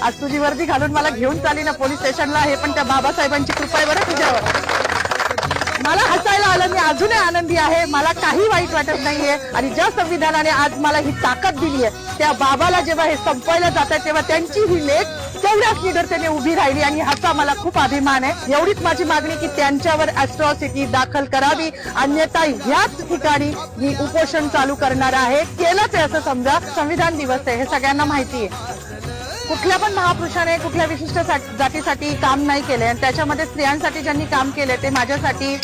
आज तुझी वर्दी घालून मला घेऊन चालली ना पोलीस स्टेशनला, हे पण त्या बाबासाहेबांची कृपा आहे बरं तुझ्यावर. मला हसायला आलं, मी अजूनही आनंदी आहे, मला काही वाईट वाटत नाहीये. आणि ज्या संविधानाने आज मला ही ताकद दिली आहे, त्या बाबाला जेव्हा हे संपवायला जातात तेव्हा त्यांची ही लेख तेवढ्याच निडरतेने उभी राहिली आणि ह्याचा मला खूप अभिमान आहे. एवढीच माझी मागणी की त्यांच्यावर अॅट्रॉसिटी दाखल करावी, अन्यथा ह्याच ठिकाणी मी उपोषण चालू करणार आहे. केलंच आहे असं समजा. संविधान दिवस आहे हे सगळ्यांना माहिती आहे. कुठल्या पण महापुरुषाने कुठल्या विशिष्ट जातीसाठी काम नाही केले आणि त्याच्यामध्ये स्त्रियांसाठी ज्यांनी काम केले ते माझ्यासाठी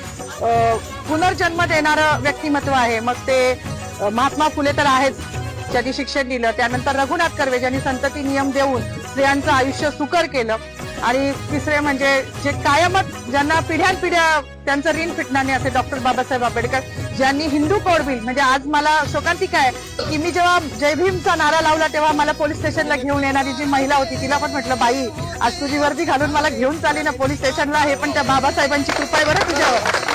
पुनर्जन्म देणारं व्यक्तिमत्व आहे. मग ते महात्मा फुले तर आहेच, ज्यांनी शिक्षण दिलं. त्यानंतर रघुनाथ कर्वे ज्यांनी संतती नियम देऊन स्त्रियांचं आयुष्य सुकर केलं. आणि तिसरे म्हणजे जे कायमच ज्यांना पिढ्यानपिढ्या त्यांचं ऋण फिटणार नाही असे डॉक्टर बाबासाहेब आंबेडकर, ज्यांनी हिंदू कोड बिल, म्हणजे आज मला शोकांतिका आहे की मी जेव्हा जय भीमचा नारा लावला तेव्हा मला पोलीस स्टेशनला घेऊन येणारी जी महिला होती तिला पण म्हटलं, बाई आज तुझी वर्दी घालून मला घेऊन चालली ना पोलीस स्टेशनला, हे पण त्या बाबासाहेबांची कृपा आहे बरं तुझ्यावर.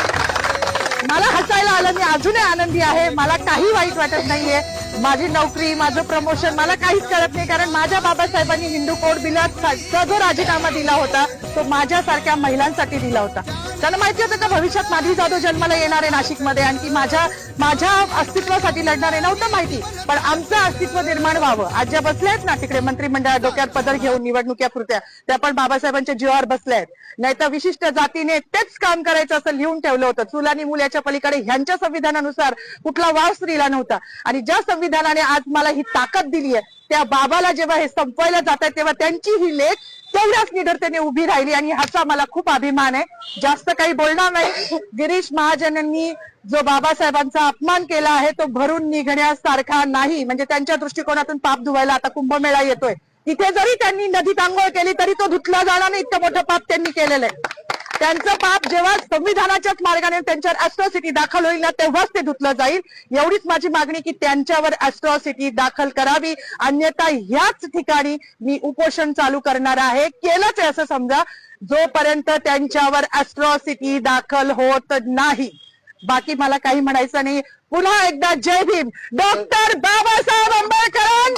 मला हसायला आलं, मी अजूनही आनंदी आहे, मला काही वाईट वाटत नाहीये. माझी नोकरी, माझं प्रमोशन मला काहीच कळत नाही, कारण माझ्या बाबासाहेबांनी हिंदू कोड बिलाचा जो राजीनामा दिला होता तो माझ्यासारख्या महिलांसाठी दिला होता. त्यांना माहिती होतं का भविष्यात माधवी जाधव जन्माला येणार आहे नाशिकमध्ये आणि ती माझ्या अस्तित्वासाठी लढणार आहे, नव्हतं माहिती. पण आमचं अस्तित्व निर्माण व्हावं. आज ज्या बसल्या आहेत ना तिकडे मंत्रिमंडळात डोक्यात पदर घेऊन निवडणुकीपुरत्या, त्या पण बाबासाहेबांच्या जीवावर बसल्या आहेत. नाही तर विशिष्ट जातीने तेच काम करायचं असं लिहून ठेवलं होतं. चूल आणि मूल याच्या पलीकडे ह्यांच्या संविधानानुसार कुठला वाव स्त्रीला नव्हता. आणि ज्या संविधानाने आज मला ही ताकद दिली आहे, त्या बाबाला जेव्हा हे संपवायला जातात तेव्हा त्यांची ही लेख तेवढ्याच निडरतेने उभी राहिली आणि ह्याचा मला खूप अभिमान आहे. जास्त काही बोलणार नाही. गिरीश महाजनांनी जो बाबासाहेबांचा अपमान केला आहे तो भरून निघण्यासारखा नाही. म्हणजे त्यांच्या दृष्टिकोनातून पाप धुवायला आता कुंभमेळा येतोय, तिथे जरी त्यांनी नदीत आंघोळ केली तरी तो धुतला जाणार नाही, इतकं मोठं पाप त्यांनी केलेलं आहे. त्यांचं पाप जेव्हा संविधानाच्याच मार्गाने त्यांच्यावर अॅट्रॉसिटी दाखल होईल ना तेव्हाच ते धुतलं जाईल. एवढीच माझी मागणी की त्यांच्यावर अॅट्रॉसिटी दाखल करावी, अन्यथा ह्याच ठिकाणी मी उपोषण चालू करणार आहे. केलंच आहे असं समजा, जोपर्यंत त्यांच्यावर अॅट्रॉसिटी दाखल होत नाही. बाकी मला काही म्हणायचं नाही. पुन्हा एकदा जय भीम. डॉक्टर बाबासाहेब आंबेडकर